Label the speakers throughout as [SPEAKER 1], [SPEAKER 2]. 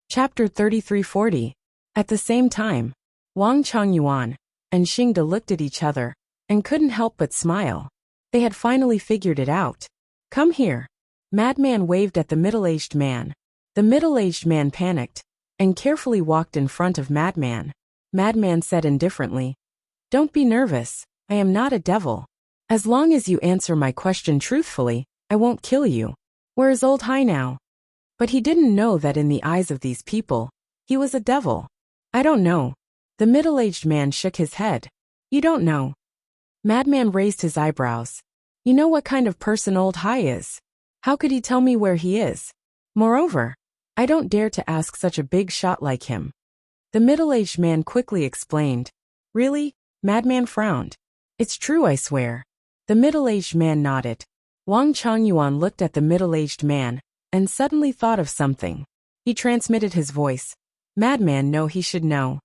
[SPEAKER 1] Chapter 3340. At the same time, Wang Changyuan and Xingde looked at each other and couldn't help but smile. They had finally figured it out. Come here. Madman waved at the middle-aged man. The middle-aged man panicked and carefully walked in front of Madman. Madman said indifferently, "Don't be nervous, I am not a devil. As long as you answer my question truthfully, I won't kill you. Where is Old Hai now?" But he didn't know that in the eyes of these people, he was a devil. "I don't know." The middle-aged man shook his head. "You don't know?" Madman raised his eyebrows. "You know what kind of person Old Hai is. How could he tell me where he is? Moreover, I don't dare to ask such a big shot like him." The middle-aged man quickly explained. "Really?" Madman frowned. "It's true, I swear." The middle-aged man nodded. Wang Changyuan looked at the middle-aged man and suddenly thought of something. He transmitted his voice. "Madman, no, he should know."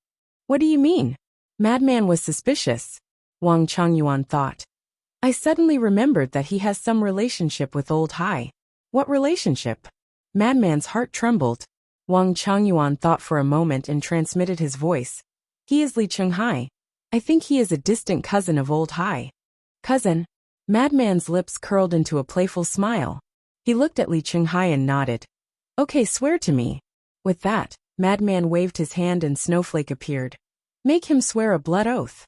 [SPEAKER 1] "What do you mean?" Madman was suspicious. Wang Changyuan thought. "I suddenly remembered that he has some relationship with Old Hai." "What relationship?" Madman's heart trembled. Wang Changyuan thought for a moment and transmitted his voice. "He is Li Chenghai. I think he is a distant cousin of Old Hai." "Cousin?" Madman's lips curled into a playful smile. He looked at Li Chenghai and nodded. "Okay, swear to me." With that, Madman waved his hand and Snowflake appeared. "Make him swear a blood oath."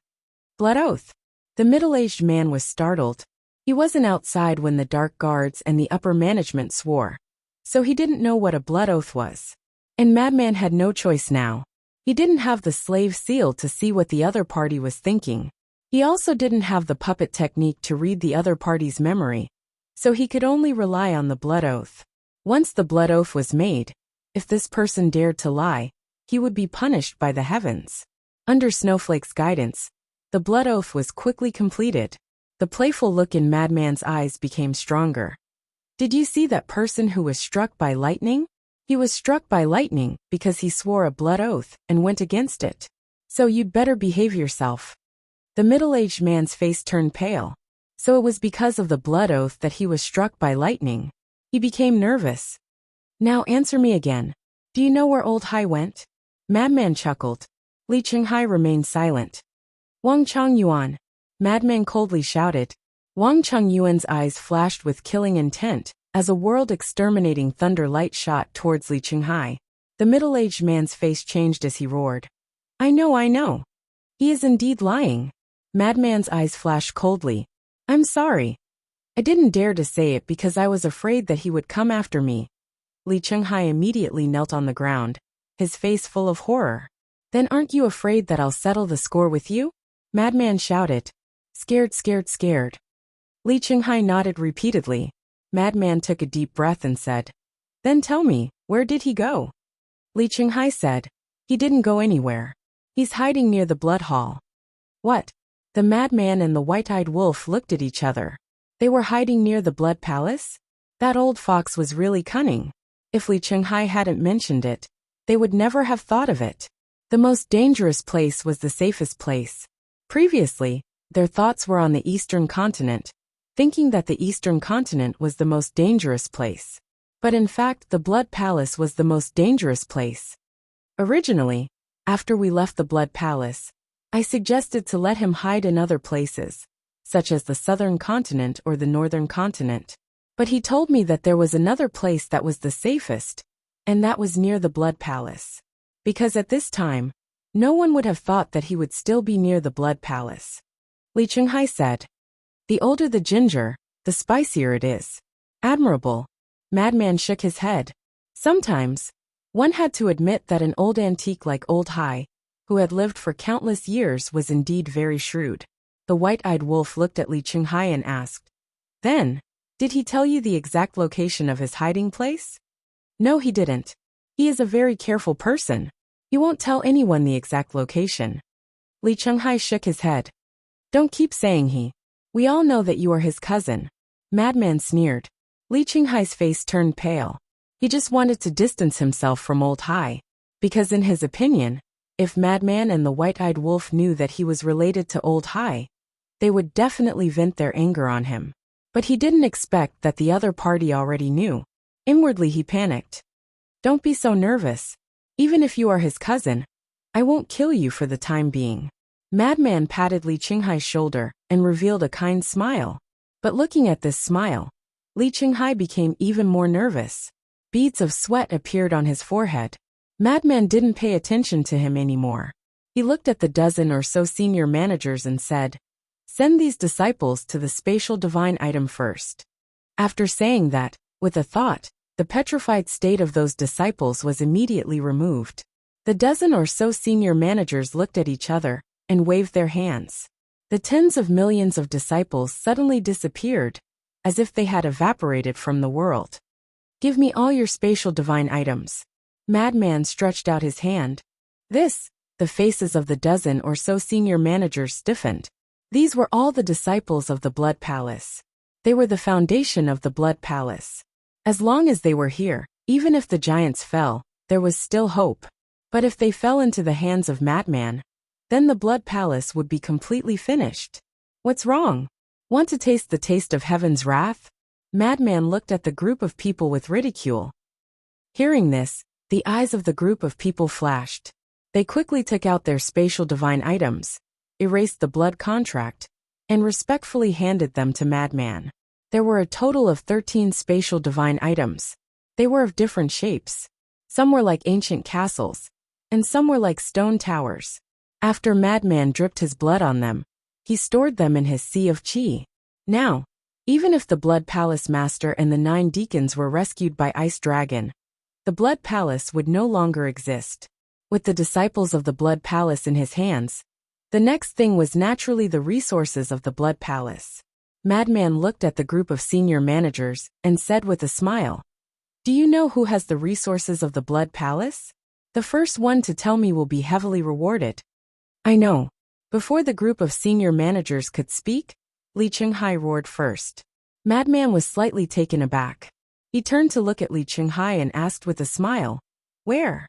[SPEAKER 1] "Blood oath?" The middle-aged man was startled. He wasn't outside when the dark guards and the upper management swore, so he didn't know what a blood oath was. And Madman had no choice now. He didn't have the slave seal to see what the other party was thinking. He also didn't have the puppet technique to read the other party's memory, so he could only rely on the blood oath. Once the blood oath was made, if this person dared to lie, he would be punished by the heavens. Under Snowflake's guidance, the blood oath was quickly completed. The playful look in Madman's eyes became stronger. "Did you see that person who was struck by lightning? He was struck by lightning because he swore a blood oath and went against it. So you'd better behave yourself." The middle-aged man's face turned pale. So it was because of the blood oath that he was struck by lightning. He became nervous. "Now answer me again. Do you know where Old Hai went?" Madman chuckled. Li Chenghai remained silent. "Wang Changyuan," Madman coldly shouted. Wang Changyuan's eyes flashed with killing intent as a world-exterminating thunder light shot towards Li Chenghai. The middle-aged man's face changed as he roared. I know. He is indeed lying." Madman's eyes flashed coldly. "I'm sorry. I didn't dare to say it because I was afraid that he would come after me." Li Chenghai immediately knelt on the ground, his face full of horror. "Then aren't you afraid that I'll settle the score with you?" Madman shouted. Scared. Li Chenghai nodded repeatedly. Madman took a deep breath and said, "Then tell me, where did he go?" Li Chenghai said, "He didn't go anywhere. He's hiding near the blood hall." "What?" The madman and the white-eyed wolf looked at each other. They were hiding near the blood palace? That old fox was really cunning. If Li Chenghai hadn't mentioned it, they would never have thought of it. The most dangerous place was the safest place. Previously, their thoughts were on the eastern continent, thinking that the eastern continent was the most dangerous place. But in fact, the blood palace was the most dangerous place. Originally, after we left the blood palace, I suggested to let him hide in other places, such as the southern continent or the northern continent. But he told me that there was another place that was the safest, and that was near the blood palace. Because at this time, no one would have thought that he would still be near the blood palace. Li Chenghai said, "The older the ginger, the spicier it is." "Admirable." Madman shook his head. Sometimes, one had to admit that an old antique like Old Hai, who had lived for countless years, was indeed very shrewd. The white-eyed wolf looked at Li Chenghai and asked, "Then, did he tell you the exact location of his hiding place?" "No, he didn't. He is a very careful person. He won't tell anyone the exact location." Li Chenghai shook his head. "Don't keep saying he. We all know that you are his cousin." Madman sneered. Li Chenghai's face turned pale. He just wanted to distance himself from Old Hai, because in his opinion, if Madman and the white-eyed wolf knew that he was related to Old Hai, they would definitely vent their anger on him. But he didn't expect that the other party already knew. Inwardly he panicked. "Don't be so nervous. Even if you are his cousin, I won't kill you for the time being. Madman patted Li Qinghai's shoulder and revealed a kind smile. But looking at this smile, Li Qinghai became even more nervous. Beads of sweat appeared on his forehead. Madman didn't pay attention to him anymore. He looked at the dozen or so senior managers and said, "Send these disciples to the spatial divine item first." After saying that, with a thought, the petrified state of those disciples was immediately removed. The dozen or so senior managers looked at each other and waved their hands. The tens of millions of disciples suddenly disappeared, as if they had evaporated from the world. "Give me all your spatial divine items." Madman stretched out his hand. The faces of the dozen or so senior managers stiffened. These were all the disciples of the Blood Palace. They were the foundation of the Blood Palace. As long as they were here, even if the giants fell, there was still hope. But if they fell into the hands of Madman, then the Blood Palace would be completely finished. "What's wrong? Want to taste the taste of heaven's wrath?" Madman looked at the group of people with ridicule. Hearing this, the eyes of the group of people flashed. They quickly took out their spatial divine items, erased the blood contract, and respectfully handed them to Madman. There were a total of 13 spatial divine items. They were of different shapes. Some were like ancient castles, and some were like stone towers. After Madman dripped his blood on them, he stored them in his sea of qi. Now, even if the Blood Palace Master and the 9 deacons were rescued by Ice Dragon, the Blood Palace would no longer exist. With the disciples of the Blood Palace in his hands, the next thing was naturally the resources of the Blood Palace. Madman looked at the group of senior managers and said with a smile, "Do you know who has the resources of the Blood Palace? The first one to tell me will be heavily rewarded." "I know." Before the group of senior managers could speak, Li Qinghai roared first. Madman was slightly taken aback. He turned to look at Li Qinghai and asked with a smile, "Where?"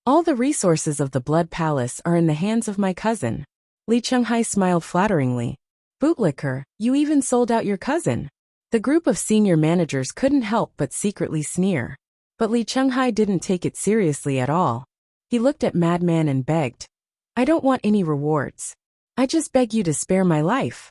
[SPEAKER 1] "All the resources of the Blood Palace are in the hands of my cousin." Li Qinghai smiled flatteringly. "Bootlicker, you even sold out your cousin." The group of senior managers couldn't help but secretly sneer. But Li Qinghai didn't take it seriously at all. He looked at Madman and begged, "I don't want any rewards. I just beg you to spare my life.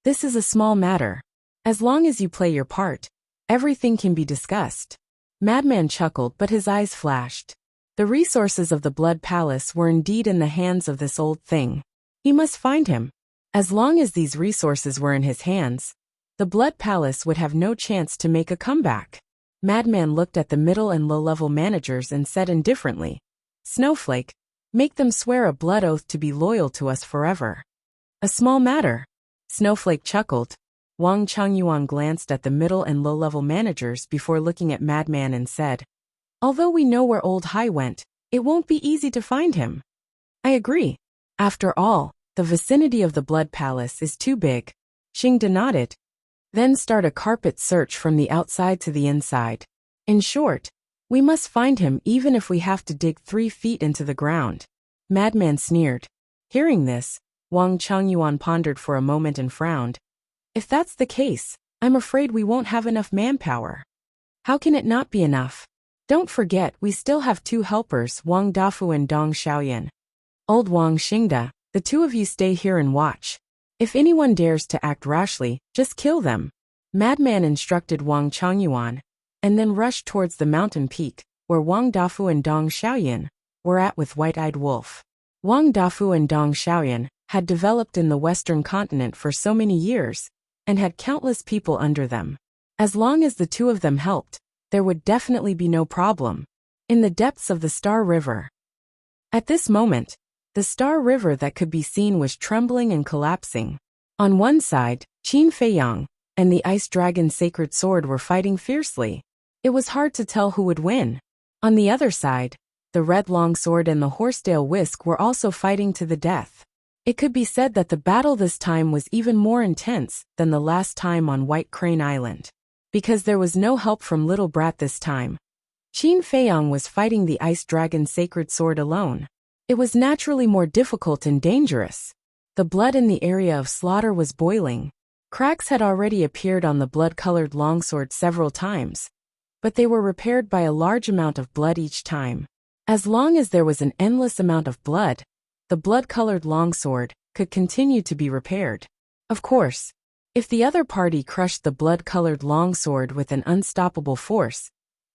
[SPEAKER 1] This is a small matter. As long as you play your part, everything can be discussed." Madman chuckled, but his eyes flashed. The resources of the Blood Palace were indeed in the hands of this old thing. He must find him. As long as these resources were in his hands, the Blood Palace would have no chance to make a comeback. Madman looked at the middle and low-level managers and said indifferently, "Snowflake, make them swear a blood oath to be loyal to us forever." "A small matter." Snowflake chuckled. Wang Changyuan glanced at the middle and low-level managers before looking at Madman and said, "Although we know where Old Hai went, it won't be easy to find him." "I agree. After all, the vicinity of the Blood Palace is too big." Xingda nodded. "Then start a carpet search from the outside to the inside. In short, we must find him even if we have to dig 3 feet into the ground." Madman sneered. Hearing this, Wang Changyuan pondered for a moment and frowned. "If that's the case, I'm afraid we won't have enough manpower." "How can it not be enough? Don't forget we still have 2 helpers, Wang Dafu and Dong Xiaoyan. Old Wang Xingda, the 2 of you stay here and watch. If anyone dares to act rashly, just kill them." Madman instructed Wang Changyuan, and then rushed towards the mountain peak, where Wang Dafu and Dong Xiaoyan were at with White-Eyed Wolf. Wang Dafu and Dong Xiaoyan had developed in the Western continent for so many years, and had countless people under them. As long as the 2 of them helped, there would definitely be no problem. In the depths of the Star River. At this moment, the Star River that could be seen was trembling and collapsing. On one side, Qin Feiyang and the Ice Dragon's sacred sword were fighting fiercely. It was hard to tell who would win. On the other side, the Red Longsword and the Horsetail Whisk were also fighting to the death. It could be said that the battle this time was even more intense than the last time on White Crane Island. Because there was no help from Little Brat this time, Qin Feiyang was fighting the Ice Dragon's sacred sword alone. It was naturally more difficult and dangerous. The blood in the area of slaughter was boiling. Cracks had already appeared on the blood-colored longsword several times, but they were repaired by a large amount of blood each time. As long as there was an endless amount of blood, the blood-colored longsword could continue to be repaired. Of course, if the other party crushed the blood-colored longsword with an unstoppable force,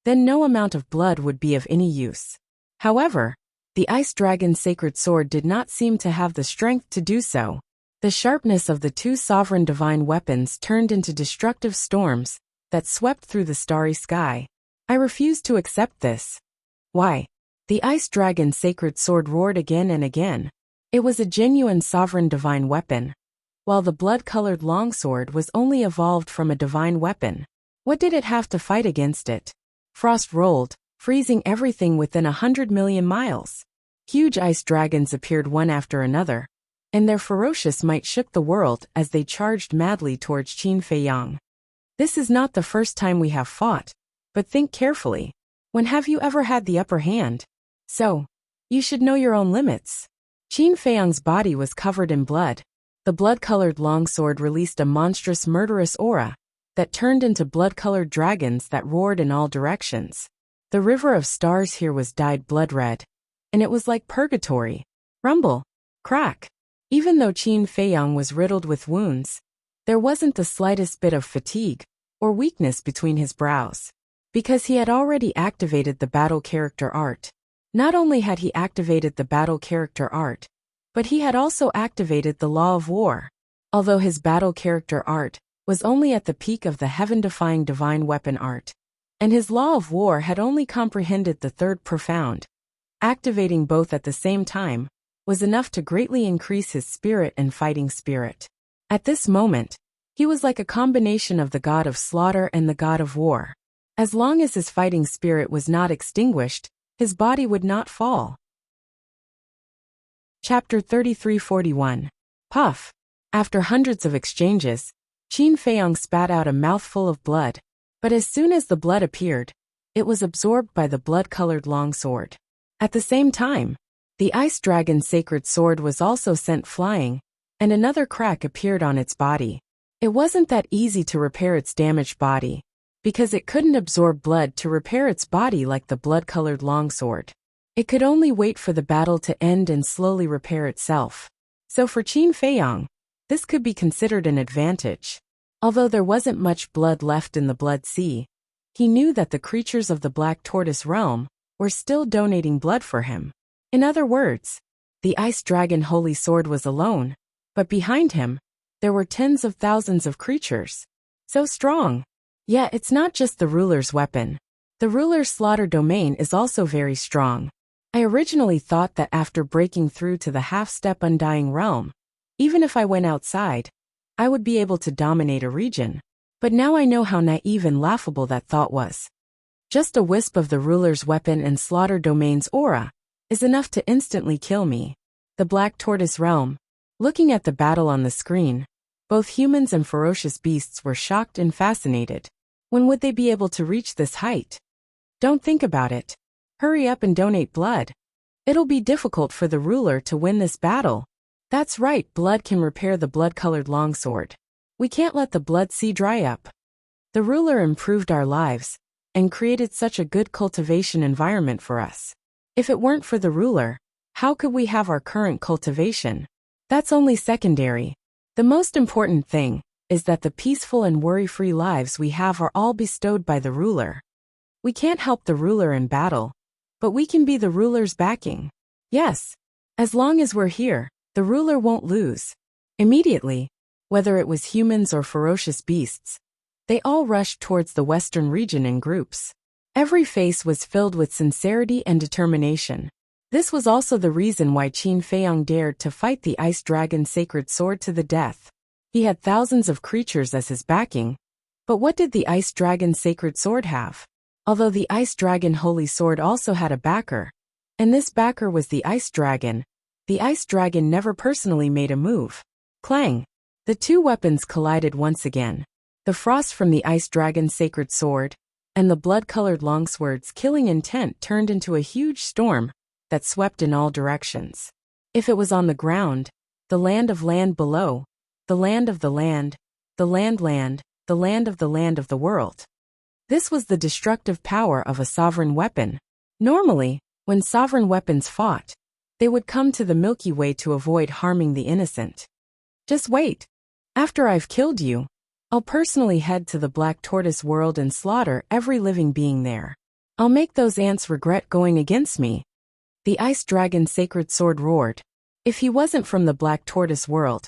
[SPEAKER 1] then no amount of blood would be of any use. However, the Ice Dragon's sacred sword did not seem to have the strength to do so. The sharpness of the two sovereign divine weapons turned into destructive storms that swept through the starry sky. I refused to accept this. Why? The Ice Dragon's sacred sword roared again and again. It was a genuine sovereign divine weapon, while the blood-colored longsword was only evolved from a divine weapon. What did it have to fight against it? Frost rolled, freezing everything within 100 million miles. Huge ice dragons appeared one after another, and their ferocious might shook the world as they charged madly towards Qin Feiyang. This is not the first time we have fought, but think carefully. When have you ever had the upper hand? So, you should know your own limits. Qin Feiyang's body was covered in blood. The blood-colored longsword released a monstrous murderous aura that turned into blood-colored dragons that roared in all directions. The river of stars here was dyed blood red, and it was like purgatory. Rumble, crack. Even though Qin Feiyang was riddled with wounds, there wasn't the slightest bit of fatigue or weakness between his brows, because he had already activated the battle character art. Not only had he activated the battle character art, but he had also activated the law of war. Although his battle character art was only at the peak of the heaven-defying divine weapon art, and his law of war had only comprehended the third profound, activating both at the same time was enough to greatly increase his spirit and fighting spirit. At this moment, he was like a combination of the god of slaughter and the god of war. As long as his fighting spirit was not extinguished, his body would not fall. Chapter 3341. Puff. After hundreds of exchanges, Qin Feiyang spat out a mouthful of blood, but as soon as the blood appeared, it was absorbed by the blood-colored longsword. At the same time, the Ice Dragon's sacred sword was also sent flying, and another crack appeared on its body. It wasn't that easy to repair its damaged body, because it couldn't absorb blood to repair its body like the blood-colored longsword. It could only wait for the battle to end and slowly repair itself. So for Qin Feiyang, this could be considered an advantage. Although there wasn't much blood left in the Blood Sea, he knew that the creatures of the Black Tortoise realm were still donating blood for him. In other words, the Ice Dragon Holy Sword was alone, but behind him, there were tens of thousands of creatures. So strong. Yeah, it's not just the ruler's weapon. The ruler's slaughter domain is also very strong. I originally thought that after breaking through to the half-step Undying Realm, even if I went outside, I would be able to dominate a region. But now I know how naive and laughable that thought was. Just a wisp of the ruler's weapon and slaughter domain's aura is enough to instantly kill me. The Black Tortoise Realm. Looking at the battle on the screen, both humans and ferocious beasts were shocked and fascinated. When would they be able to reach this height? Don't think about it. Hurry up and donate blood. It'll be difficult for the ruler to win this battle. That's right, blood can repair the blood-colored longsword. We can't let the Blood Sea dry up. The ruler improved our lives and created such a good cultivation environment for us. If it weren't for the ruler, how could we have our current cultivation? That's only secondary. The most important thing is that the peaceful and worry-free lives we have are all bestowed by the ruler. We can't help the ruler in battle, but we can be the ruler's backing. Yes, as long as we're here, the ruler won't lose. Immediately, whether it was humans or ferocious beasts, they all rushed towards the western region in groups. Every face was filled with sincerity and determination. This was also the reason why Qin Feiyang dared to fight the Ice Dragon's sacred sword to the death. He had thousands of creatures as his backing, but what did the Ice Dragon's sacred sword have? Although the Ice Dragon Holy Sword also had a backer, and this backer was the Ice Dragon never personally made a move. Clang! The two weapons collided once again. The frost from the Ice Dragon's sacred sword and the blood-colored longsword's killing intent turned into a huge storm that swept in all directions. If it was on the ground, the land of land below, the land of the land, the land, the land of the world. This was the destructive power of a sovereign weapon. Normally, When sovereign weapons fought, they would come to the Milky Way to avoid harming the innocent. Just wait. After I've killed you, I'll personally head to the Black Tortoise world and slaughter every living being there. I'll make those ants regret going against me. The Ice Dragon's sacred sword roared. If he wasn't from the Black Tortoise world,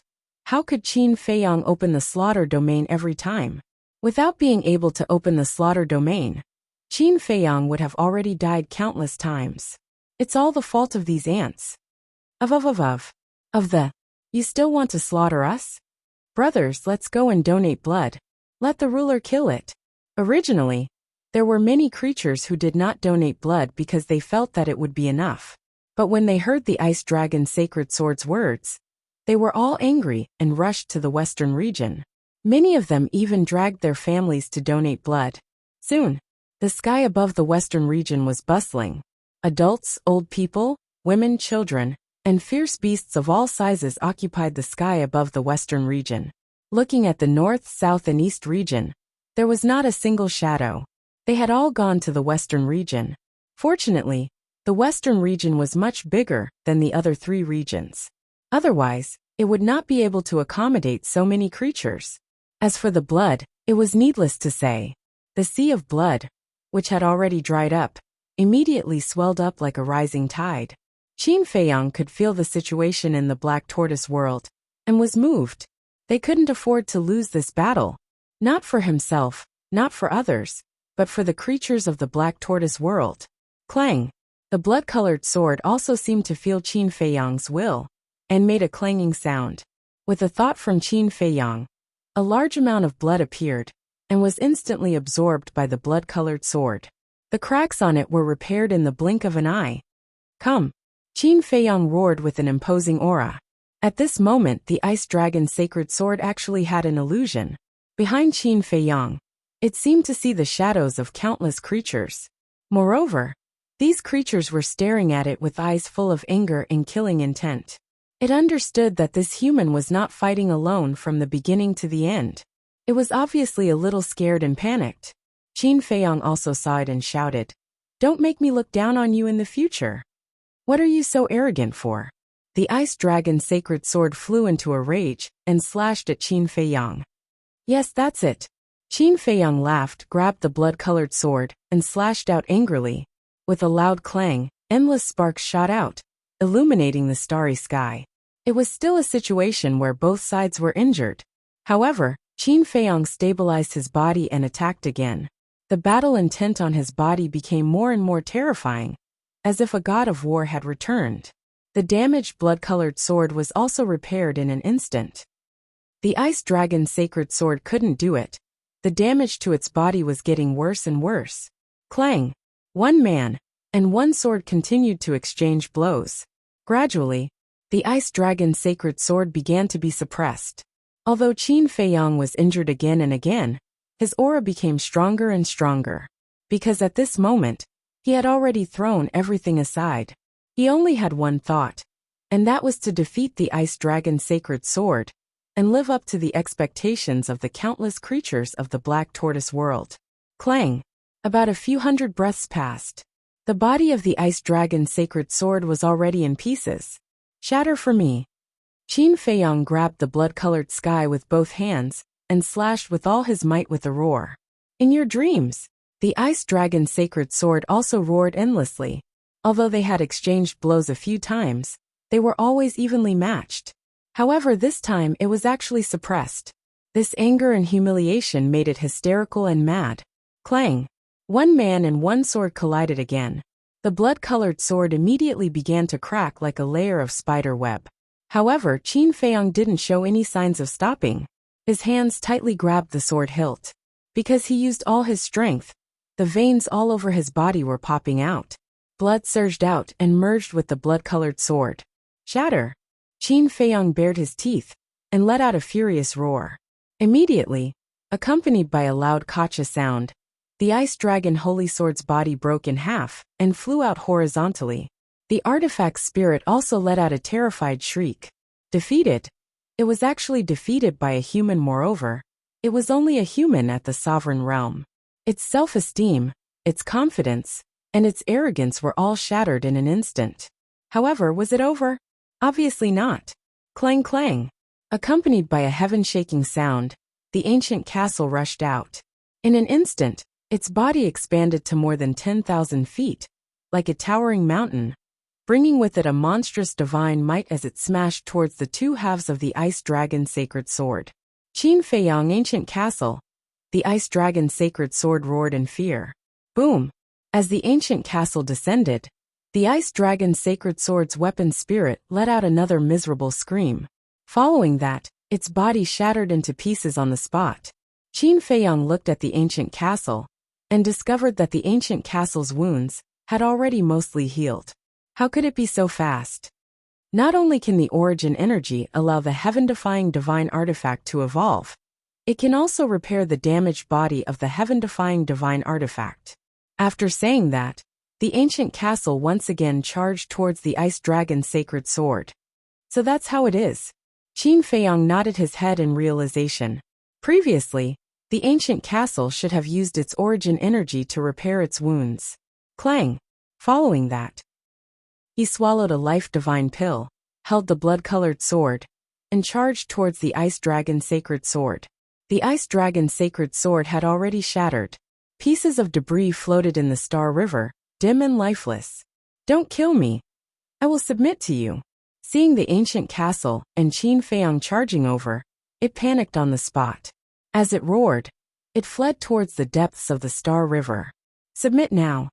[SPEAKER 1] how could Qin Feiyang open the slaughter domain every time? Without being able to open the slaughter domain, Qin Feiyang would have already died countless times. It's all the fault of these ants. Of the. You still want to slaughter us? Brothers, let's go and donate blood. Let the ruler kill it. Originally, there were many creatures who did not donate blood because they felt that it would be enough. But when they heard the Ice Dragon's sacred sword's words, they were all angry and rushed to the western region. Many of them even dragged their families to donate blood. Soon, the sky above the western region was bustling. Adults, old people, women, children, and fierce beasts of all sizes occupied the sky above the western region. Looking at the north, south, and east region, there was not a single shadow. They had all gone to the western region. Fortunately, the western region was much bigger than the other three regions. Otherwise, it would not be able to accommodate so many creatures. As for the blood, it was needless to say. The sea of blood, which had already dried up, immediately swelled up like a rising tide. Qin Feiyang could feel the situation in the Black Tortoise world, and was moved. They couldn't afford to lose this battle. Not for himself, not for others, but for the creatures of the Black Tortoise world. Clang! The blood-colored sword also seemed to feel Qin Feiyang's will, and made a clanging sound. With a thought from Qin Feiyang, a large amount of blood appeared, and was instantly absorbed by the blood-colored sword. The cracks on it were repaired in the blink of an eye. Come! Qin Feiyang roared with an imposing aura. At this moment the Ice Dragon's sacred sword actually had an illusion. Behind Qin Feiyang, it seemed to see the shadows of countless creatures. Moreover, these creatures were staring at it with eyes full of anger and killing intent. It understood that this human was not fighting alone from the beginning to the end. It was obviously a little scared and panicked. Qin Feiyang also saw it and shouted, "Don't make me look down on you in the future. What are you so arrogant for?" The Ice Dragon's sacred sword flew into a rage and slashed at Qin Feiyang. Yes, that's it. Qin Feiyang laughed, grabbed the blood-colored sword, and slashed out angrily. With a loud clang, endless sparks shot out, illuminating the starry sky. It was still a situation where both sides were injured. However, Qin Feiyang stabilized his body and attacked again. The battle intent on his body became more and more terrifying, as if a god of war had returned. The damaged blood-colored sword was also repaired in an instant. The Ice Dragon's sacred sword couldn't do it. The damage to its body was getting worse and worse. Clang! One man and one sword continued to exchange blows. Gradually, the Ice Dragon's sacred sword began to be suppressed. Although Qin Feiyang was injured again and again, his aura became stronger and stronger. Because at this moment, he had already thrown everything aside. He only had one thought, and that was to defeat the Ice Dragon's sacred sword, and live up to the expectations of the countless creatures of the Black Tortoise world. Clang! About a few hundred breaths passed. The body of the Ice Dragon's sacred sword was already in pieces. Shatter for me. Qin Feiyang grabbed the blood-colored sky with both hands, and slashed with all his might with a roar. In your dreams! The Ice Dragon's sacred sword also roared endlessly. Although they had exchanged blows a few times, they were always evenly matched. However, this time it was actually suppressed. This anger and humiliation made it hysterical and mad. Clang! One man and one sword collided again. The blood-colored sword immediately began to crack like a layer of spider web. However, Qin Feiyang didn't show any signs of stopping. His hands tightly grabbed the sword hilt. Because he used all his strength, the veins all over his body were popping out. Blood surged out and merged with the blood-colored sword. Shatter! Qin Feiyang bared his teeth and let out a furious roar. Immediately, accompanied by a loud kacha sound, the Ice Dragon Holy Sword's body broke in half and flew out horizontally. The artifact's spirit also let out a terrified shriek. Defeated? It was actually defeated by a human. Moreover, it was only a human at the sovereign realm. Its self-esteem, its confidence, and its arrogance were all shattered in an instant. However, was it over? Obviously not. Clang clang. Accompanied by a heaven-shaking sound, the ancient castle rushed out. In an instant, its body expanded to more than 10,000 feet, like a towering mountain, bringing with it a monstrous divine might as it smashed towards the two halves of the Ice Dragon's sacred sword. Qin Feiyang Ancient Castle. The Ice Dragon's sacred sword roared in fear. Boom! As the ancient castle descended, the Ice Dragon's sacred sword's weapon spirit let out another miserable scream. Following that, its body shattered into pieces on the spot. Qin Feiyang looked at the ancient castle and discovered that the ancient castle's wounds had already mostly healed. How could it be so fast? Not only can the origin energy allow the heaven-defying divine artifact to evolve, it can also repair the damaged body of the heaven-defying divine artifact. After saying that, the ancient castle once again charged towards the Ice Dragon's sacred sword. So that's how it is. Qin Feiyang nodded his head in realization. Previously, the ancient castle should have used its origin energy to repair its wounds. Clang. Following that, he swallowed a life-divine pill, held the blood-colored sword, and charged towards the Ice Dragon's sacred sword. The Ice Dragon's sacred sword had already shattered. Pieces of debris floated in the Star River, dim and lifeless. Don't kill me. I will submit to you. Seeing the ancient castle and Qin Feiyang charging over, it panicked on the spot. As it roared, it fled towards the depths of the Star River. Submit now.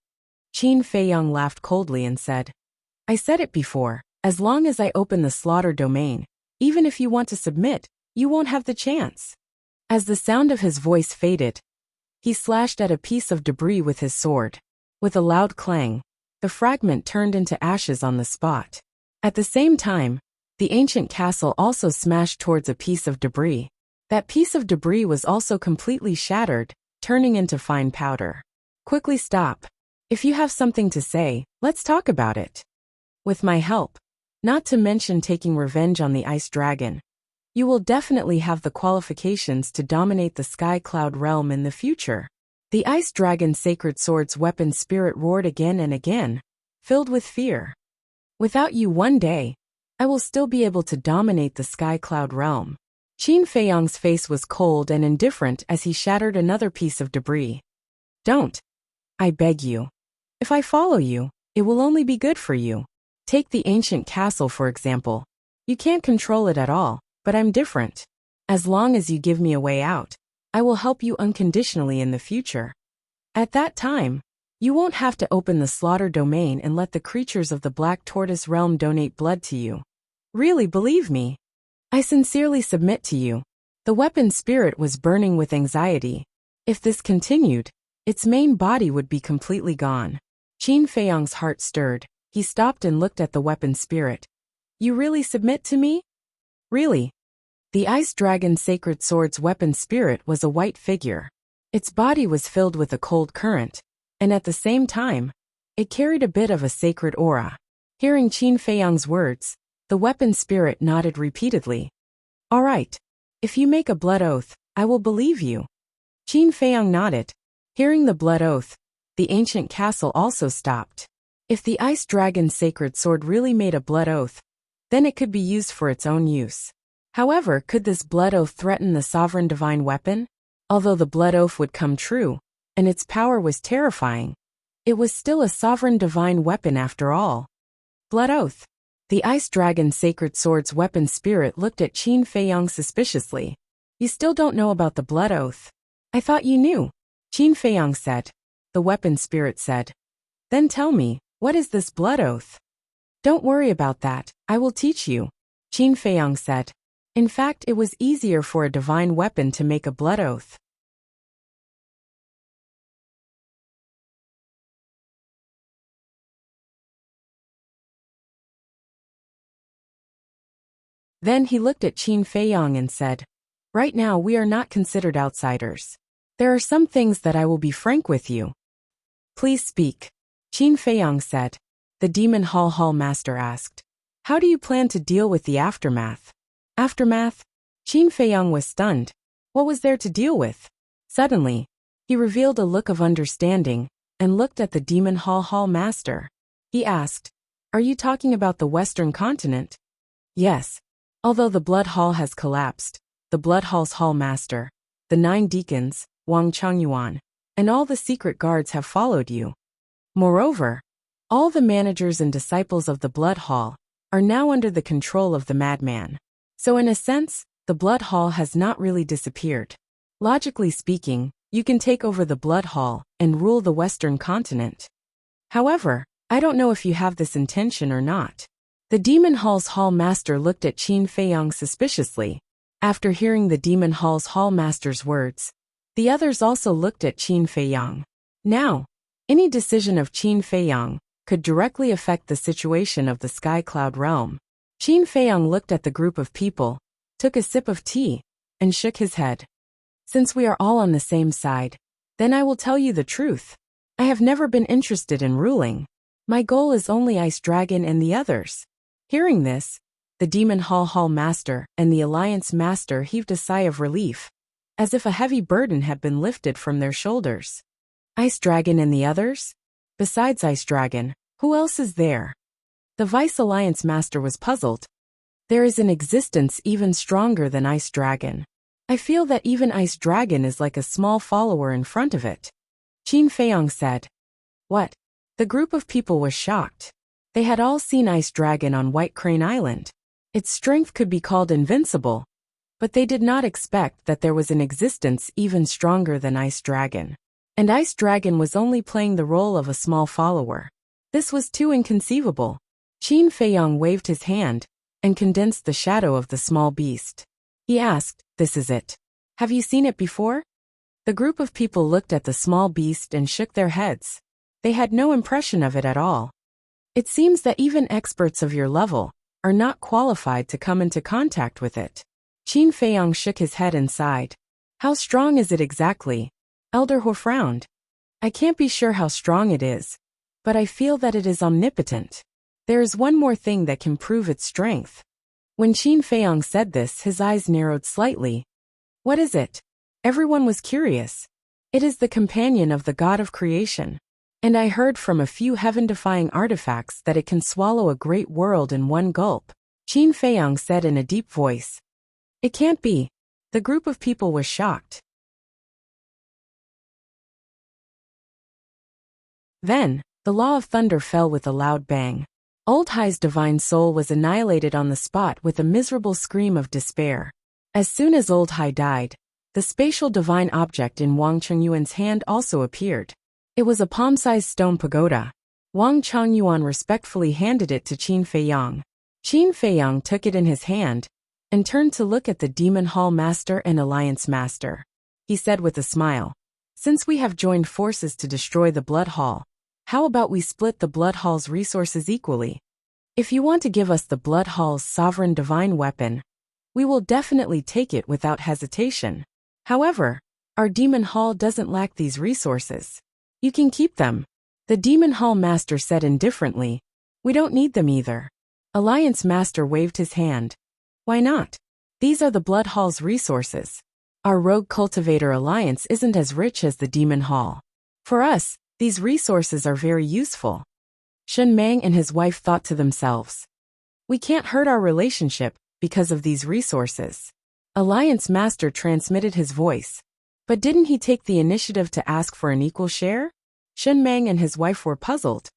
[SPEAKER 1] Qin Feiyang laughed coldly and said, I said it before, as long as I open the slaughter domain, even if you want to submit, you won't have the chance. As the sound of his voice faded, he slashed at a piece of debris with his sword. With a loud clang, the fragment turned into ashes on the spot. At the same time, the ancient castle also smashed towards a piece of debris. That piece of debris was also completely shattered, turning into fine powder. Quickly stop. If you have something to say, let's talk about it. With my help, not to mention taking revenge on the Ice Dragon, you will definitely have the qualifications to dominate the Sky Cloud realm in the future. The Ice Dragon's sacred sword's weapon spirit roared again and again, filled with fear. Without you one day, I will still be able to dominate the Sky Cloud realm. Qin Feiyang's face was cold and indifferent as he shattered another piece of debris. Don't. I beg you. If I follow you, it will only be good for you. Take the ancient castle for example. You can't control it at all, but I'm different. As long as you give me a way out, I will help you unconditionally in the future. At that time, you won't have to open the slaughter domain and let the creatures of the Black Tortoise realm donate blood to you. Really, believe me. I sincerely submit to you. The weapon spirit was burning with anxiety. If this continued, its main body would be completely gone. Qin Feiyang's heart stirred. He stopped and looked at the weapon spirit. You really submit to me? Really? The Ice Dragon's sacred sword's weapon spirit was a white figure. Its body was filled with a cold current, and at the same time, it carried a bit of a sacred aura. Hearing Qin Feiyang's words, the weapon spirit nodded repeatedly. All right. If you make a blood oath, I will believe you. Qin Feiyang nodded. Hearing the blood oath, the ancient castle also stopped. If the Ice Dragon's sacred sword really made a blood oath, then it could be used for its own use. However, could this blood oath threaten the sovereign divine weapon? Although the blood oath would come true, and its power was terrifying, it was still a sovereign divine weapon after all. Blood oath. The Ice Dragon's sacred sword's weapon spirit looked at Qin Feiyang suspiciously. You still don't know about the blood oath. I thought you knew. Qin Feiyang said. The weapon spirit said. Then tell me, what is this blood oath? Don't worry about that, I will teach you. Qin Feiyang said. In fact, it was easier for a divine weapon to make a blood oath. Then he looked at Qin Feiyang and said, Right now we are not considered outsiders. There are some things that I will be frank with you. Please speak. Qin Feiyang said. The Demon Hall Master asked, How do you plan to deal with the aftermath? Aftermath? Qin Feiyang was stunned. What was there to deal with? Suddenly, he revealed a look of understanding and looked at the Demon Hall Master. He asked, "Are you talking about the Western continent?" "Yes. Although the Blood Hall has collapsed, the Blood Hall's Hall Master, the 9 deacons, Wang Chengyuan, and all the secret guards have followed you. Moreover, all the managers and disciples of the Blood Hall are now under the control of the madman. So in a sense, the Blood Hall has not really disappeared. Logically speaking, you can take over the Blood Hall and rule the Western continent. However, I don't know if you have this intention or not." The Demon Hall's Hall Master looked at Qin Feiyang suspiciously. After hearing the Demon Hall's Hall Master's words, the others also looked at Qin Feiyang. Now, any decision of Qin Feiyang could directly affect the situation of the Sky Cloud realm. Qin Feiyang looked at the group of people, took a sip of tea, and shook his head. "Since we are all on the same side, then I will tell you the truth. I have never been interested in ruling. My goal is only Ice Dragon and the others." Hearing this, the Demon Hall Master and the Alliance Master heaved a sigh of relief, as if a heavy burden had been lifted from their shoulders. "Ice Dragon and the others? Besides Ice Dragon, who else is there?" The Vice Alliance Master was puzzled. "There is an existence even stronger than Ice Dragon. I feel that even Ice Dragon is like a small follower in front of it." Qin Feiyang said. "What?" The group of people was shocked. They had all seen Ice Dragon on White Crane Island. Its strength could be called invincible, but they did not expect that there was an existence even stronger than Ice Dragon. And Ice Dragon was only playing the role of a small follower. This was too inconceivable. Qin Feiyang waved his hand and condensed the shadow of the small beast. He asked, "This is it. Have you seen it before?" The group of people looked at the small beast and shook their heads. They had no impression of it at all. "It seems that even experts of your level are not qualified to come into contact with it." Qin Feiyang shook his head and sighed. "How strong is it exactly?" Elder Hu frowned. "I can't be sure how strong it is, but I feel that it is omnipotent. There is one more thing that can prove its strength." When Qin Feiyang said this, his eyes narrowed slightly. "What is it?" Everyone was curious. "It is the companion of the God of Creation. And I heard from a few heaven-defying artifacts that it can swallow a great world in one gulp," Qin Feiyang said in a deep voice. "It can't be." The group of people was shocked. Then, the Law of Thunder fell with a loud bang. Old Hai's divine soul was annihilated on the spot with a miserable scream of despair. As soon as Old Hai died, the spatial divine object in Wang Chengyuan's hand also appeared. It was a palm-sized stone pagoda. Wang Chengyuan respectfully handed it to Qin Feiyang. Qin Feiyang took it in his hand and turned to look at the Demon Hall Master and Alliance Master. He said with a smile, "Since we have joined forces to destroy the Blood Hall, how about we split the Blood Hall's resources equally? If you want to give us the Blood Hall's sovereign divine weapon, we will definitely take it without hesitation. However, our Demon Hall doesn't lack these resources. You can keep them." The Demon Hall Master said indifferently, "We don't need them either." Alliance Master waved his hand. "Why not? These are the Blood Hall's resources. Our Rogue Cultivator Alliance isn't as rich as the Demon Hall. For us, these resources are very useful." Shen Mang and his wife thought to themselves, "We can't hurt our relationship because of these resources." Alliance Master transmitted his voice. But didn't he take the initiative to ask for an equal share? Shen Mang and his wife were puzzled.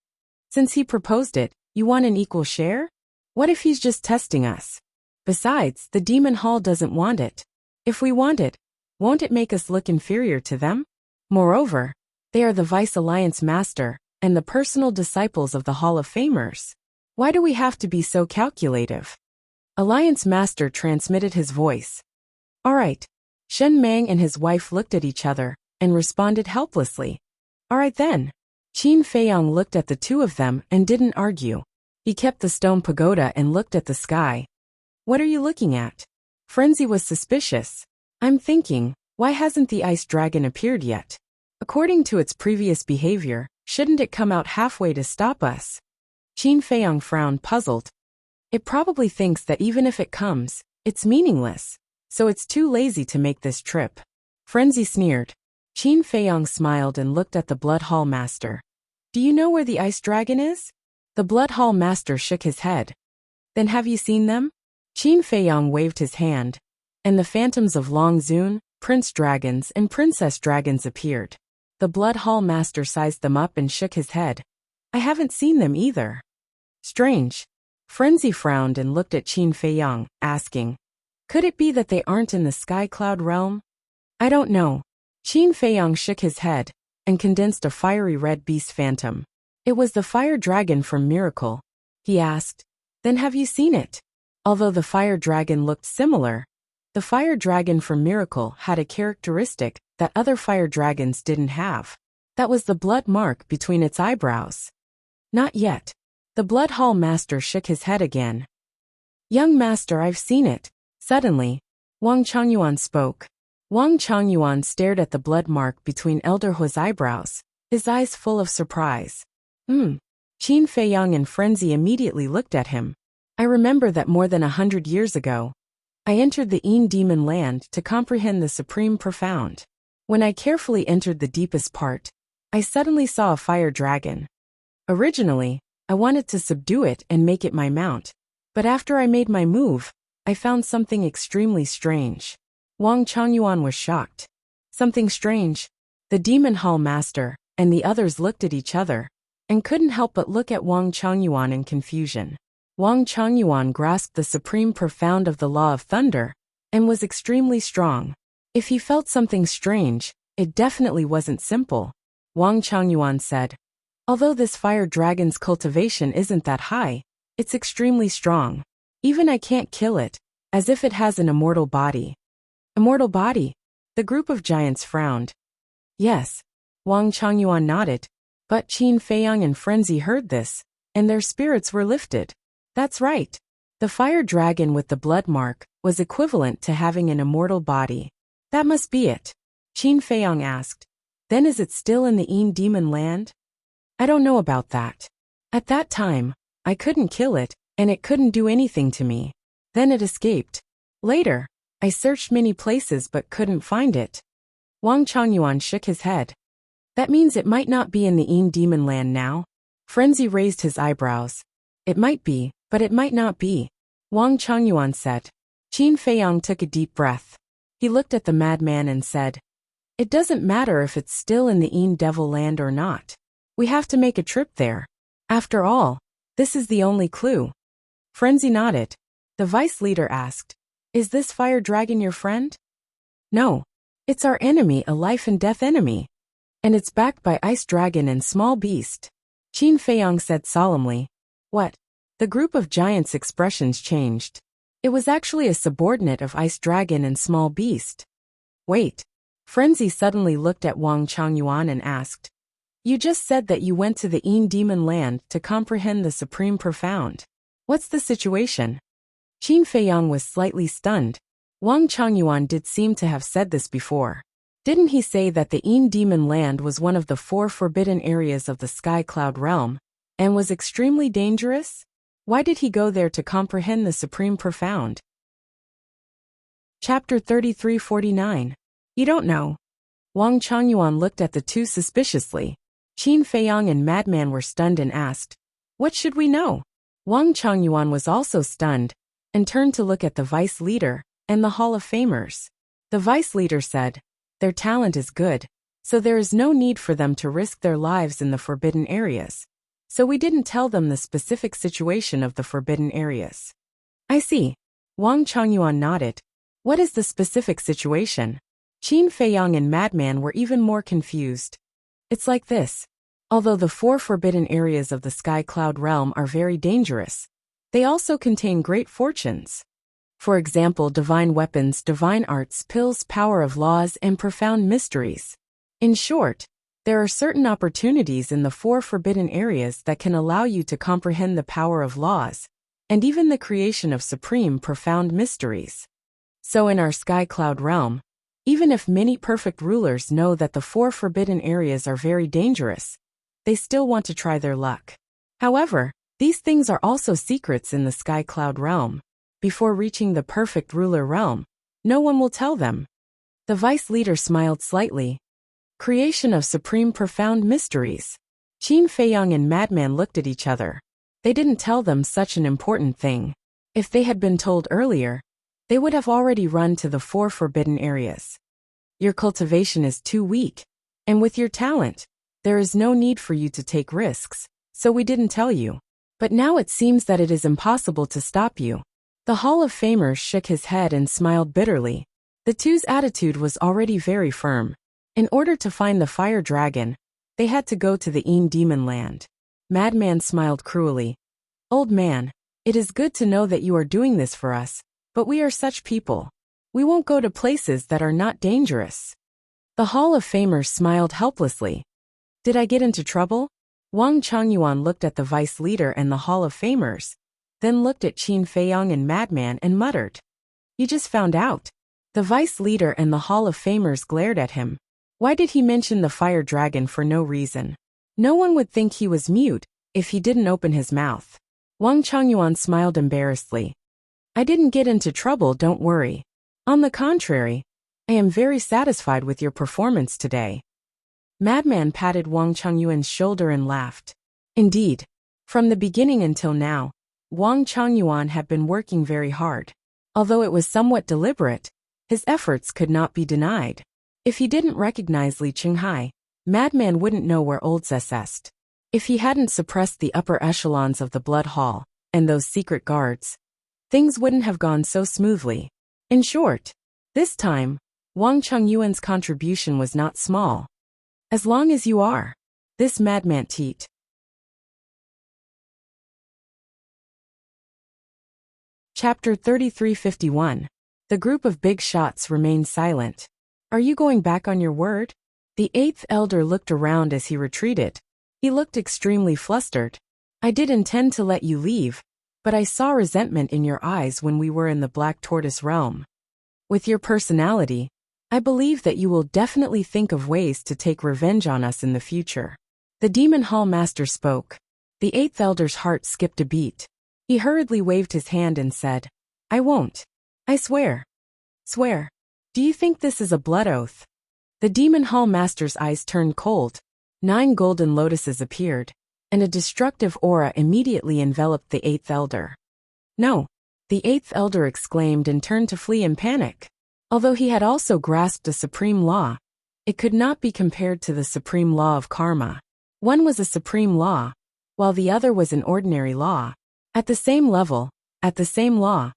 [SPEAKER 1] Since he proposed it, you want an equal share? What if he's just testing us? Besides, the Demon Hall doesn't want it. If we want it, won't it make us look inferior to them? Moreover, they are the Vice Alliance Master and the personal disciples of the Hall of Famers. Why do we have to be so calculative? Alliance Master transmitted his voice. All right. Shen Mang and his wife looked at each other and responded helplessly. All right then. Qin Feiyang looked at the two of them and didn't argue. He kept the stone pagoda and looked at the sky. What are you looking at? Frenzy was suspicious. I'm thinking, why hasn't the ice dragon appeared yet? According to its previous behavior, shouldn't it come out halfway to stop us? Qin Feiyang frowned, puzzled. It probably thinks that even if it comes, it's meaningless, so it's too lazy to make this trip. Frenzy sneered. Qin Feiyang smiled and looked at the Blood Hall Master. Do you know where the ice dragon is? The Blood Hall Master shook his head. Then have you seen them? Qin Feiyang waved his hand, and the phantoms of Long Zun, Prince Dragons and Princess Dragons appeared. The Blood Hall Master sized them up and shook his head. I haven't seen them either. Strange. Frenzy frowned and looked at Qin Feiyang, asking, could it be that they aren't in the Sky Cloud realm? I don't know. Qin Feiyang shook his head and condensed a fiery red beast phantom. It was the fire dragon from Miracle. He asked, then have you seen it? Although the fire dragon looked similar, the fire dragon from Miracle had a characteristic that other fire dragons didn't have. That was the blood mark between its eyebrows. Not yet. The Blood Hall Master shook his head again. Young Master, I've seen it. Suddenly, Wang Changyuan spoke. Wang Changyuan stared at the blood mark between Elder Hua's eyebrows, his eyes full of surprise. Qin Feiyang and Frenzy immediately looked at him. I remember that more than 100 years ago, I entered the Yin Demon Land to comprehend the Supreme Profound. When I carefully entered the deepest part, I suddenly saw a fire dragon. Originally, I wanted to subdue it and make it my mount, but after I made my move, I found something extremely strange. Wang Changyuan was shocked. Something strange? The Demon Hall Master and the others looked at each other and couldn't help but look at Wang Changyuan in confusion. Wang Changyuan grasped the supreme profound of the Law of Thunder and was extremely strong. If he felt something strange, it definitely wasn't simple. Wang Changyuan said, although this fire dragon's cultivation isn't that high, it's extremely strong. Even I can't kill it, as if it has an immortal body. Immortal body? The group of giants frowned. Yes. Wang Changyuan nodded, but Qin Feiyang and Frenzy heard this, and their spirits were lifted. That's right. The fire dragon with the blood mark was equivalent to having an immortal body. That must be it. Qin Feiyang asked. Then is it still in the Yin Demon Land? I don't know about that. At that time, I couldn't kill it, and it couldn't do anything to me. Then it escaped. Later, I searched many places but couldn't find it. Wang Changyuan shook his head. That means it might not be in the Yin Demon Land now. Frenzy raised his eyebrows. It might be, but it might not be. Wang Changyuan said. Qin Feiyang took a deep breath. He looked at the madman and said, it doesn't matter if it's still in the Yin Devil Land or not. We have to make a trip there. After all, this is the only clue. Frenzy nodded. The vice leader asked, is this fire dragon your friend? No. It's our enemy, a life and death enemy. And it's backed by Ice Dragon and Small Beast. Qin Feiyang said solemnly. What? The group of giants' expressions changed. It was actually a subordinate of Ice Dragon and Small Beast. Wait. Frenzy suddenly looked at Wang Changyuan and asked, you just said that you went to the Yin Demon Land to comprehend the Supreme Profound. What's the situation? Qin Feiyang was slightly stunned. Wang Changyuan did seem to have said this before. Didn't he say that the Yin Demon Land was one of the 4 forbidden areas of the Sky Cloud realm, and was extremely dangerous? Why did he go there to comprehend the Supreme Profound? Chapter 3349. You don't know. Wang Changyuan looked at the two suspiciously. Qin Feiyang and Madman were stunned and asked, what should we know? Wang Changyuan was also stunned, and turned to look at the vice leader and the Hall of Famers. The vice leader said, their talent is good, so there is no need for them to risk their lives in the forbidden areas. So we didn't tell them the specific situation of the forbidden areas. I see. Wang Changyuan nodded. What is the specific situation? Qin Feiyang and Madman were even more confused. It's like this. Although the 4 forbidden areas of the Sky Cloud realm are very dangerous, they also contain great fortunes. For example, divine weapons, divine arts, pills, power of laws, and profound mysteries. In short, there are certain opportunities in the 4 forbidden areas that can allow you to comprehend the power of laws, and even the creation of supreme profound mysteries. So in our Sky Cloud realm, even if many perfect rulers know that the 4 forbidden areas are very dangerous, they still want to try their luck. However, these things are also secrets in the Sky Cloud realm. Before reaching the perfect ruler realm, no one will tell them. The vice leader smiled slightly. Creation of supreme profound mysteries. Qin Feiyang and Madman looked at each other. They didn't tell them such an important thing. If they had been told earlier, they would have already run to the 4 forbidden areas. Your cultivation is too weak, and with your talent, there is no need for you to take risks, so we didn't tell you. But now it seems that it is impossible to stop you. The Hall of Famers shook his head and smiled bitterly. The two's attitude was already very firm. In order to find the fire dragon, they had to go to the Demon Land. Madman smiled cruelly. Old man, it is good to know that you are doing this for us, but we are such people. We won't go to places that are not dangerous. The Hall of Famers smiled helplessly. Did I get into trouble? Wang Changyuan looked at the vice leader and the Hall of Famers, then looked at Qin Feiyang and Madman and muttered. You just found out. The vice leader and the Hall of Famers glared at him. Why did he mention the fire dragon for no reason? No one would think he was mute if he didn't open his mouth. Wang Changyuan smiled embarrassedly. I didn't get into trouble, don't worry. On the contrary, I am very satisfied with your performance today. Madman patted Wang Changyuan's shoulder and laughed. Indeed, from the beginning until now, Wang Changyuan had been working very hard. Although it was somewhat deliberate, his efforts could not be denied. If he didn't recognize Li Qinghai, Madman wouldn't know where Old est. If he hadn't suppressed the upper echelons of the Blood Hall and those secret guards, things wouldn't have gone so smoothly. In short, this time, Wang Changyuan's contribution was not small. As long as you are. This Madman teat. Chapter 3351. The group of big shots remained silent. Are you going back on your word? The 8th elder looked around as he retreated. He looked extremely flustered. I did intend to let you leave, but I saw resentment in your eyes when we were in the Black Tortoise realm. With your personality, I believe that you will definitely think of ways to take revenge on us in the future. The Demon Hall Master spoke. The 8th elder's heart skipped a beat. He hurriedly waved his hand and said, I won't. I swear. Swear. Do you think this is a blood oath? The Demon Hall Master's eyes turned cold. 9 golden lotuses appeared, and a destructive aura immediately enveloped the 8th elder. No. The 8th elder exclaimed and turned to flee in panic. Although he had also grasped a supreme law, it could not be compared to the supreme law of karma. One was a supreme law, while the other was an ordinary law. At the same level, at the same law,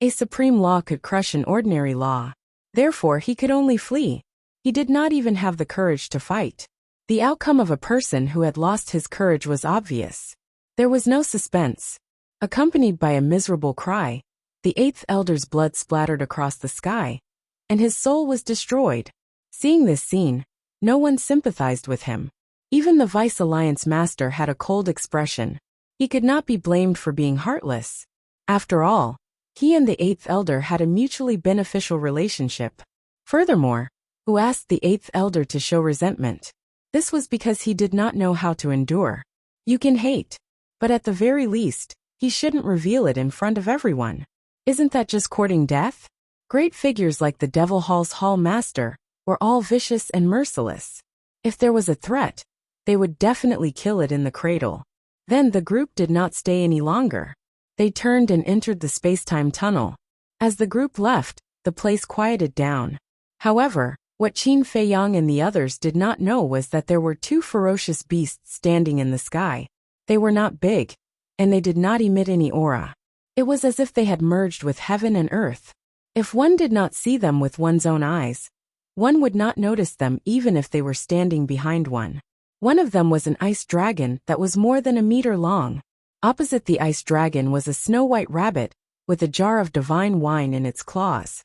[SPEAKER 1] a supreme law could crush an ordinary law. Therefore he could only flee. He did not even have the courage to fight. The outcome of a person who had lost his courage was obvious. There was no suspense. Accompanied by a miserable cry, the 8th elder's blood splattered across the sky, and his soul was destroyed. Seeing this scene, no one sympathized with him. Even the Vice Alliance Master had a cold expression. He could not be blamed for being heartless. After all, he and the 8th elder had a mutually beneficial relationship. Furthermore, who asked the 8th elder to show resentment? This was because he did not know how to endure. You can hate, but at the very least, he shouldn't reveal it in front of everyone. Isn't that just courting death? Great figures like the Devil Hall's Hall Master were all vicious and merciless. If there was a threat, they would definitely kill it in the cradle. Then the group did not stay any longer. They turned and entered the space-time tunnel. As the group left, the place quieted down. However, what Qin Feiyang and the others did not know was that there were 2 ferocious beasts standing in the sky. They were not big, and they did not emit any aura. It was as if they had merged with heaven and earth. If one did not see them with one's own eyes, one would not notice them even if they were standing behind one. One of them was an ice dragon that was more than a meter long. Opposite the ice dragon was a snow-white rabbit with a jar of divine wine in its claws.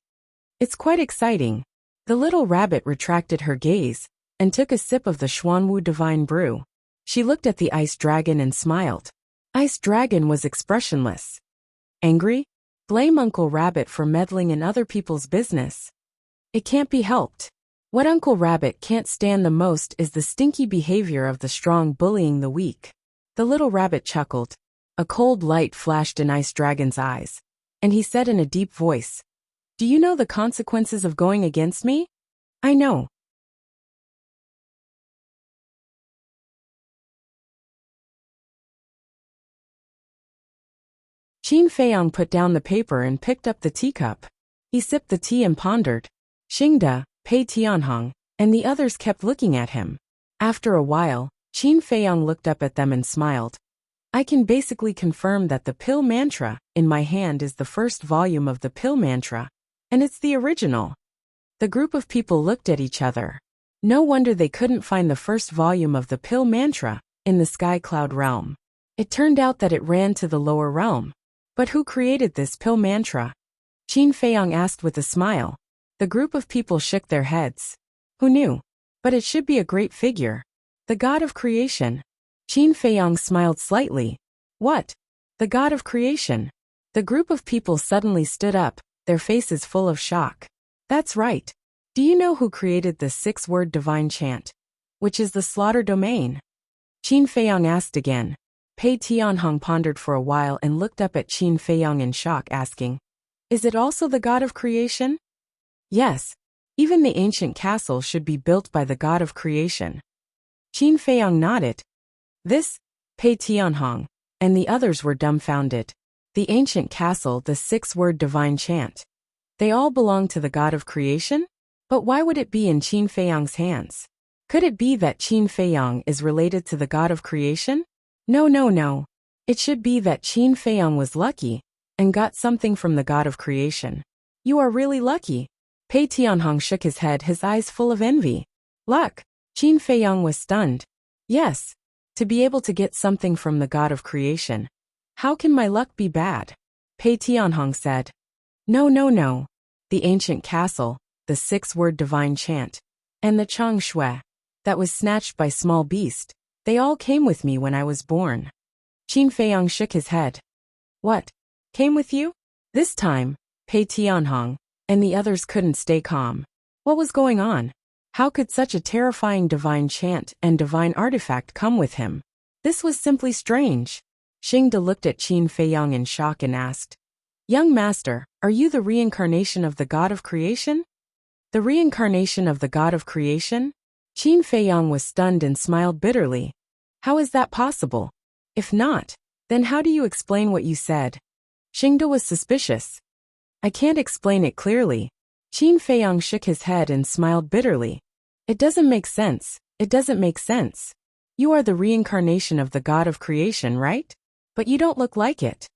[SPEAKER 1] It's quite exciting. The little rabbit retracted her gaze and took a sip of the Xuanwu divine brew. She looked at the ice dragon and smiled. Ice dragon was expressionless. Angry? Blame Uncle Rabbit for meddling in other people's business. It can't be helped. What Uncle Rabbit can't stand the most is the stinky behavior of the strong bullying the weak. The little rabbit chuckled. A cold light flashed in Ice Dragon's eyes, and he said in a deep voice, Do you know the consequences of going against me? I know. Qin Feiyang put down the paper and picked up the teacup. He sipped the tea and pondered. Xingde, Pei Tianhong, and the others kept looking at him. After a while, Qin Feiyang looked up at them and smiled. I can basically confirm that the pill mantra in my hand is the first volume of the pill mantra, and it's the original. The group of people looked at each other. No wonder they couldn't find the first volume of the pill mantra in the sky cloud realm. It turned out that it ran to the lower realm. But who created this pill mantra? Qin Feiyang asked with a smile. The group of people shook their heads. Who knew? But it should be a great figure. The god of creation. Qin Feiyang smiled slightly. What? The god of creation? The group of people suddenly stood up, their faces full of shock. That's right. Do you know who created the 6-word divine chant? Which is the slaughter domain? Qin Feiyang asked again. Pei Tianhong pondered for a while and looked up at Qin Feiyang in shock, asking, is it also the god of creation? Yes. Even the ancient castle should be built by the god of creation. Qin Feiyang nodded. This, Pei Tianhong, and the others were dumbfounded. The ancient castle, the 6-word divine chant. They all belong to the god of creation? But why would it be in Qin Feiyang's hands? Could it be that Qin Feiyang is related to the god of creation? No. It should be that Qin Feiyang was lucky and got something from the god of creation. You are really lucky. Pei Tianhong shook his head, his eyes full of envy. Luck? Qin Feiyang was stunned. Yes. To be able to get something from the god of creation. How can my luck be bad? Pei Tianhong said. No. The ancient castle, the 6-word divine chant, and the Chang Shui, that was snatched by small beast, they all came with me when I was born. Qin Feiyang shook his head. What? Came with you? This time, Pei Tianhong and the others couldn't stay calm. What was going on? How could such a terrifying divine chant and divine artifact come with him? This was simply strange. Xingde looked at Qin Feiyang in shock and asked, Young master, are you the reincarnation of the god of creation? The reincarnation of the god of creation? Qin Feiyang was stunned and smiled bitterly. How is that possible? If not, then how do you explain what you said? Xingde was suspicious. I can't explain it clearly. Qin Feiyang shook his head and smiled bitterly. It doesn't make sense. It doesn't make sense. You are the reincarnation of the god of creation, right? But you don't look like it.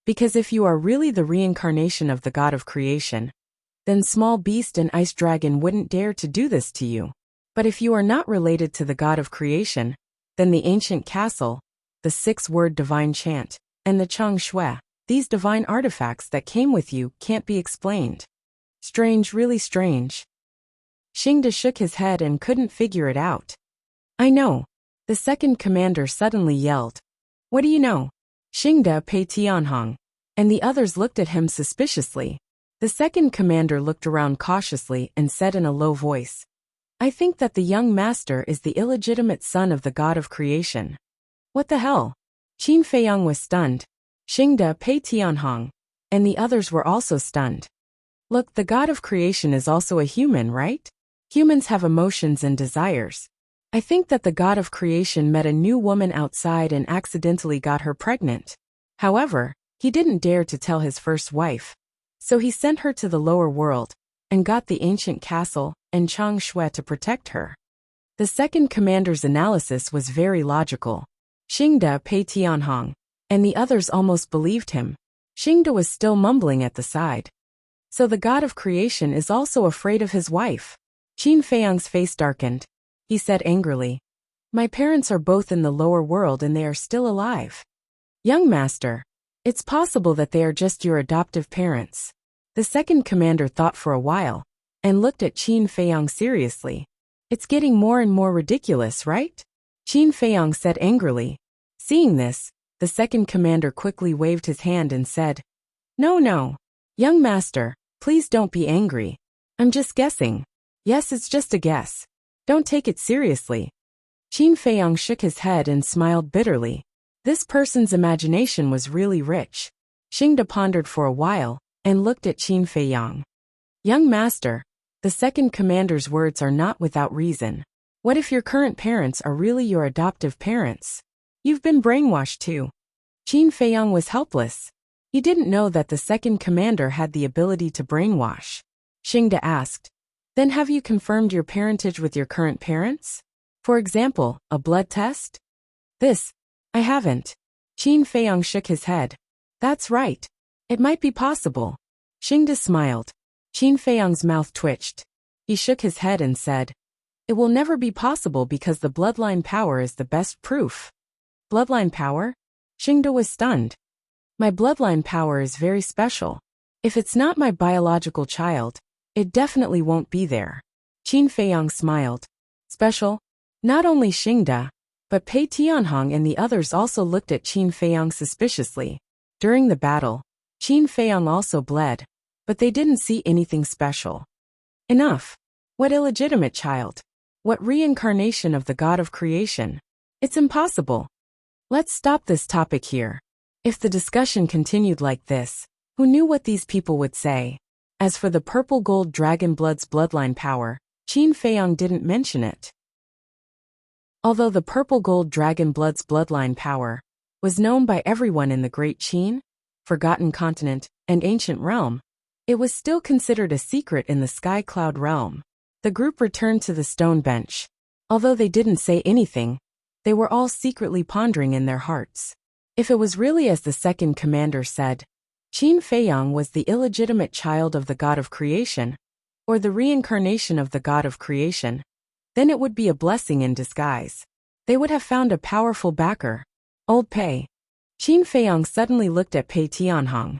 [SPEAKER 1] Because if you are really the reincarnation of the god of creation, then Small Beast and Ice Dragon wouldn't dare to do this to you. But if you are not related to the god of creation, then the ancient castle, the 6-word divine chant, and the Chang Shui, these divine artifacts that came with you, can't be explained. Strange, really strange. Xingde shook his head and couldn't figure it out. I know. The second commander suddenly yelled. What do you know? Xingde, Pei Tianhong, and the others looked at him suspiciously. The second commander looked around cautiously and said in a low voice, I think that the young master is the illegitimate son of the god of creation. What the hell? Qin Feiyang was stunned. Xingde, Pei Tianhong, and the others were also stunned. Look, the god of creation is also a human, right? Humans have emotions and desires. I think that the god of creation met a new woman outside and accidentally got her pregnant. However, he didn't dare to tell his first wife. So he sent her to the lower world and got the ancient castle and Chang Shui to protect her. The second commander's analysis was very logical. Xingde, Pei Tianhong, and the others almost believed him. Xingde was still mumbling at the side. So the god of creation is also afraid of his wife. Qin Feiyang's face darkened. He said angrily, My parents are both in the lower world and they are still alive. Young master, it's possible that they are just your adoptive parents. The second commander thought for a while and looked at Qin Feiyang seriously. It's getting more and more ridiculous, right? Qin Feiyang said angrily. Seeing this, the second commander quickly waved his hand and said, No. Young master, please don't be angry. I'm just guessing. Yes, it's just a guess. Don't take it seriously. Qin Feiyang shook his head and smiled bitterly. This person's imagination was really rich. Xingde pondered for a while and looked at Qin Feiyang. Young master, the second commander's words are not without reason. What if your current parents are really your adoptive parents? You've been brainwashed too. Qin Feiyang was helpless. You didn't know that the second commander had the ability to brainwash. Xingda asked. Then have you confirmed your parentage with your current parents? For example, a blood test? I haven't. Qin Feiyang shook his head. That's right. It might be possible. Xingda smiled. Qin Feiyang's mouth twitched. He shook his head and said, it will never be possible because the bloodline power is the best proof. Bloodline power? Xingda was stunned. My bloodline power is very special. If it's not my biological child, it definitely won't be there. Qin Feiyang smiled. Special? Not only Xingda, but Pei Tianhong and the others also looked at Qin Feiyang suspiciously. During the battle, Qin Feiyang also bled, but they didn't see anything special. Enough. What illegitimate child? What reincarnation of the god of creation? It's impossible. Let's stop this topic here. If the discussion continued like this, who knew what these people would say? As for the purple gold dragon blood's bloodline power, Qin Feiyang didn't mention it. Although the purple gold dragon blood's bloodline power was known by everyone in the Great Qin, Forgotten Continent, and Ancient Realm, it was still considered a secret in the Sky Cloud realm. The group returned to the stone bench. Although they didn't say anything, they were all secretly pondering in their hearts. If it was really as the second commander said, Qin Feiyang was the illegitimate child of the god of creation, or the reincarnation of the god of creation, then it would be a blessing in disguise. They would have found a powerful backer. Old Pei. Qin Feiyang suddenly looked at Pei Tianhong.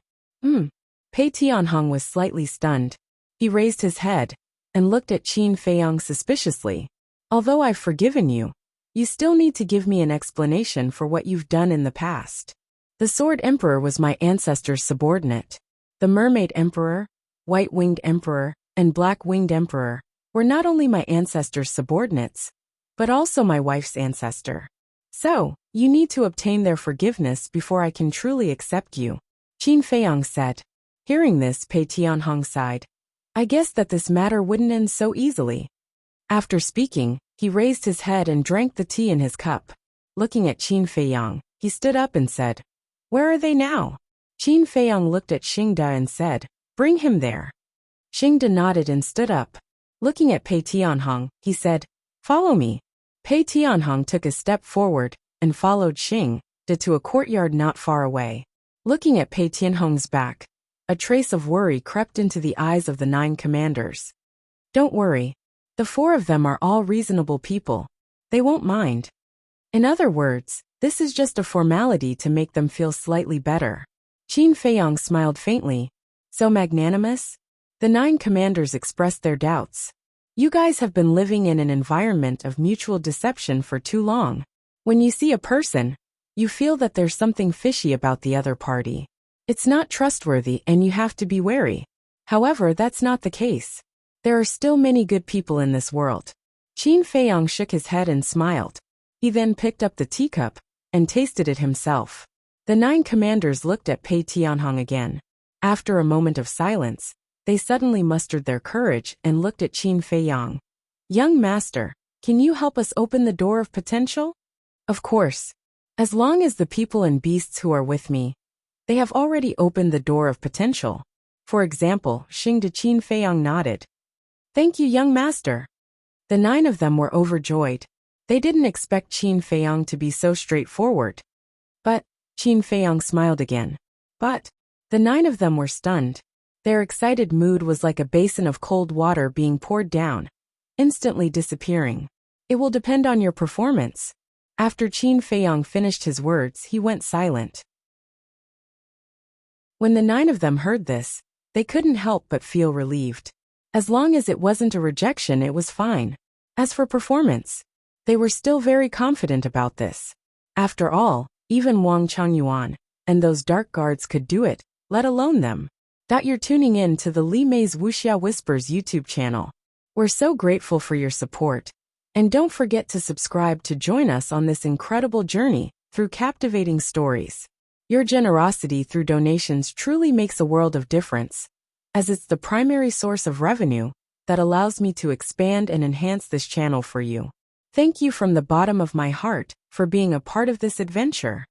[SPEAKER 1] Pei Tianhong was slightly stunned. He raised his head and looked at Qin Feiyang suspiciously. Although I've forgiven you, you still need to give me an explanation for what you've done in the past. The Sword Emperor was my ancestor's subordinate. The Mermaid Emperor, White-Winged Emperor, and Black-Winged Emperor were not only my ancestor's subordinates, but also my wife's ancestor. So, you need to obtain their forgiveness before I can truly accept you. Qin Feiyang said. Hearing this, Pei Tianhong sighed. I guess that this matter wouldn't end so easily. After speaking, he raised his head and drank the tea in his cup. Looking at Qin Feiyang, he stood up and said, Where are they now? Qin Feiyang looked at Xingda and said, Bring him there. Xingda nodded and stood up. Looking at Pei Tianhong, he said, Follow me. Pei Tianhong took a step forward and followed Xingda to a courtyard not far away. Looking at Pei Tianhong's back, a trace of worry crept into the eyes of the 9 commanders. Don't worry. The 4 of them are all reasonable people. They won't mind. In other words, this is just a formality to make them feel slightly better. Qin Feiyang smiled faintly. So magnanimous? The 9 commanders expressed their doubts. You guys have been living in an environment of mutual deception for too long. When you see a person, you feel that there's something fishy about the other party. It's not trustworthy and you have to be wary. However, that's not the case. There are still many good people in this world. Qin Feiyang shook his head and smiled. He then picked up the teacup and tasted it himself. The 9 commanders looked at Pei Tianhong again. After a moment of silence, they suddenly mustered their courage and looked at Qin Feiyang. Young master, can you help us open the door of potential? Of course. As long as the people and beasts who are with me, they have already opened the door of potential. For example, Xingda. Qin Feiyang nodded. Thank you, young master. The 9 of them were overjoyed. They didn't expect Qin Feiyang to be so straightforward. But, Qin Feiyang smiled again. But, the 9 of them were stunned. Their excited mood was like a basin of cold water being poured down, instantly disappearing. It will depend on your performance. After Qin Feiyang finished his words, he went silent. When the 9 of them heard this, they couldn't help but feel relieved. As long as it wasn't a rejection, it was fine. As for performance, they were still very confident about this. After all, even Wang Changyuan and those dark guards could do it, let alone them. You're tuning in to the Li Mei's Wuxia Whispers YouTube channel. We're so grateful for your support. And don't forget to subscribe to join us on this incredible journey through captivating stories. Your generosity through donations truly makes a world of difference, as it's the primary source of revenue that allows me to expand and enhance this channel for you. Thank you from the bottom of my heart for being a part of this adventure.